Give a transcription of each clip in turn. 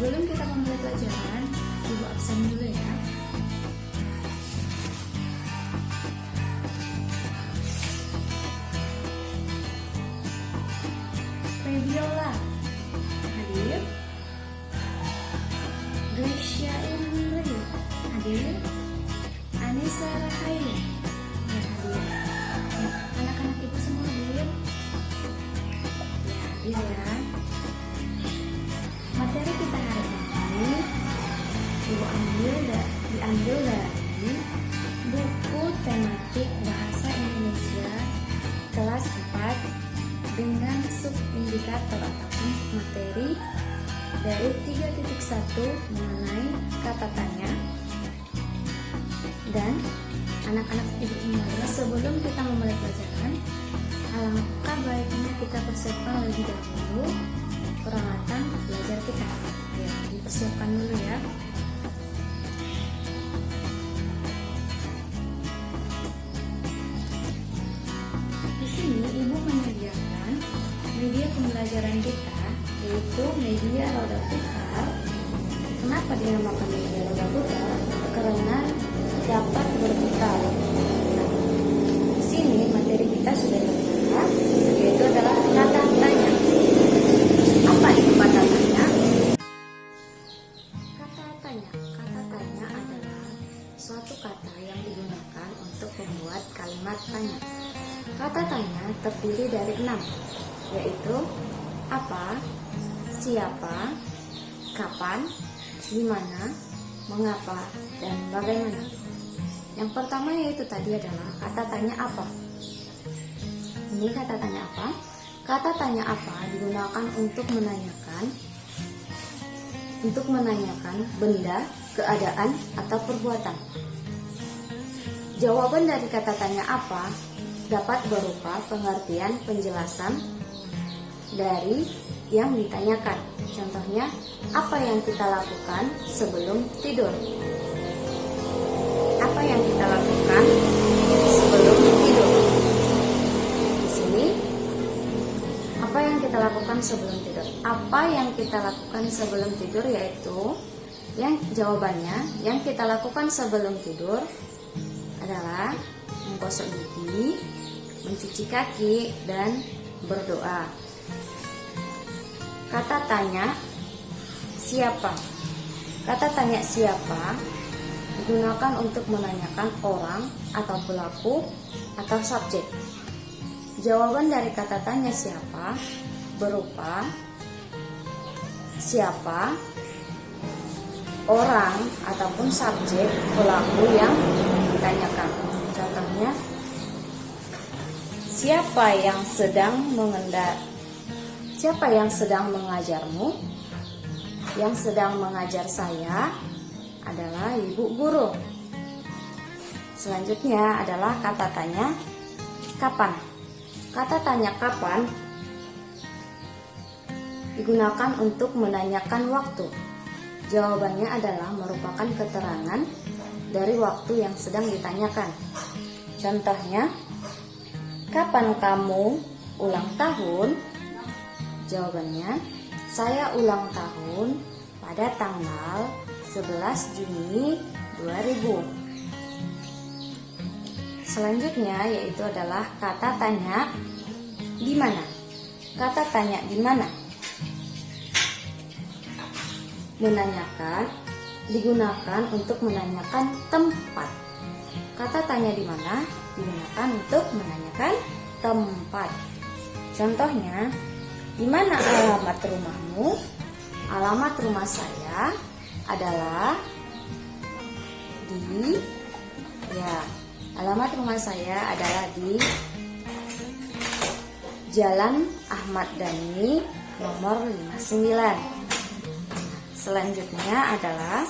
Sebelum kita memulai pelajaran, Ibu absen dulu ya. Febiola hadir. Gracia Indri hadir. Anissa Rahayu hadir. Ya, anak-anak ibu semua hadir. Ya, hadir ya. Materi kita hari ini ibu diambil dari buku tematik bahasa Indonesia kelas 4 dengan subindikator ataupun materi dari 3.1 mengenai kata tanya. Dan anak-anak ibu semuanya, sebelum kita memulai pelajaran, alangkah baiknya kita persiapkan lebih dahulu peralatan belajar kita. Ya, dipersiapkan dulu ya. Di sini ibu menyediakan media pembelajaran kita, yaitu media roda putar. Kenapa dinamakan media roda putar? Karena dapat berputar. Nah, di sini materi kita sudah terbuka, yaitu adalah kata tanya. Apa itu kata tanya? Kata tanya adalah suatu kata yang digunakan untuk membuat kalimat tanya. Kata tanya terdiri dari 6, yaitu apa, siapa, kapan, di mana, mengapa, dan bagaimana. Yang pertama yaitu tadi adalah kata tanya apa. Ini kata tanya apa? Kata tanya apa digunakan untuk menanyakan benda, keadaan, atau perbuatan. Jawaban dari kata tanya apa dapat berupa pengertian penjelasan dari yang ditanyakan. Contohnya, apa yang kita lakukan sebelum tidur? Apa yang kita lakukan sebelum tidur? Di sini, apa yang kita lakukan sebelum tidur? Apa yang kita lakukan sebelum tidur yaitu jawabannya yang kita lakukan sebelum tidur adalah menggosok gigi, mencuci kaki, dan berdoa. Kata tanya siapa? Kata tanya siapa digunakan untuk menanyakan orang atau pelaku atau subjek. Jawaban dari kata tanya siapa berupa siapa, orang ataupun subjek pelaku yang ditanyakan. Contohnya, siapa yang sedang mengajarmu? Yang sedang mengajar saya adalah ibu guru. Selanjutnya adalah kata tanya kapan. Kata tanya kapan digunakan untuk menanyakan waktu. Jawabannya adalah merupakan keterangan dari waktu yang sedang ditanyakan. Contohnya, kapan kamu ulang tahun? Jawabannya, saya ulang tahun pada tanggal 11 Juni 2000. Selanjutnya yaitu adalah kata tanya di mana. Kata tanya di mana digunakan untuk menanyakan tempat. Kata tanya di mana digunakan untuk menanyakan tempat. Contohnya, di mana alamat rumahmu? Alamat rumah saya adalah alamat rumah saya adalah di Jalan Ahmad Dhani nomor 59. Selanjutnya adalah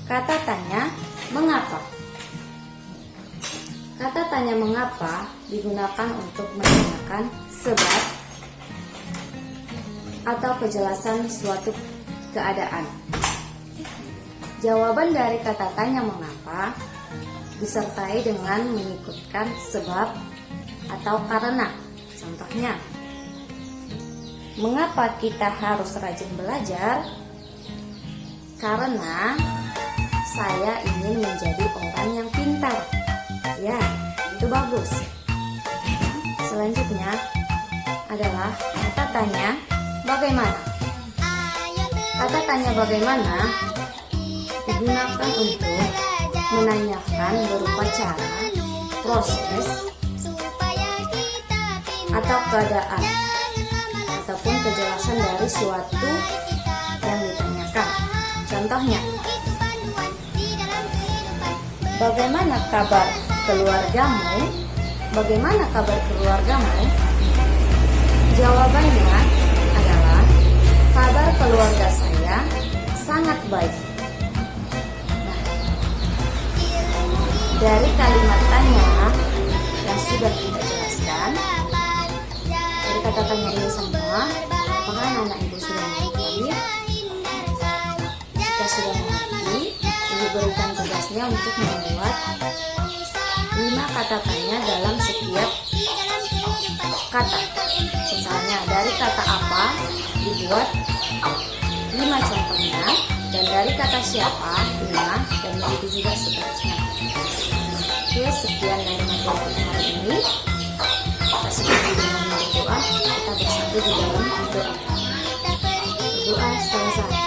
kata tanya mengapa. Kata tanya mengapa digunakan untuk menanyakan sebab atau kejelasan suatu keadaan. Jawaban dari kata tanya mengapa disertai dengan mengikutkan sebab atau karena. Contohnya, mengapa kita harus rajin belajar? Karena saya ingin menjadi orang yang pintar. Ya, itu bagus. Selanjutnya adalah kata tanya bagaimana. Kata tanya bagaimana digunakan untuk menanyakan berupa cara, proses, atau keadaan, ataupun kejelasan dari suatu yang ditanyakan. Contohnya, bagaimana kabar keluargamu? Bagaimana kabar keluargamu? Jawabannya adalah kabar keluarga saya sangat baik. Nah, dari kalimat tanya yang sudah kita jelaskan, dari kata tanya ini semua, apakah anak-anak ibu sudah mengerti? Jika sudah mengerti, ibu berikan tugasnya untuk membuat 5 kata tanya dalam setiap kata. Misalnya dari kata apa dibuat 5 contohnya, dan dari kata siapa 5, dan begitu juga seterusnya. Oke, sekian dari materi kita hari ini. Kita sudahi dengan berdoa. Kita bersatu di dalam doa. Berdoa selesai.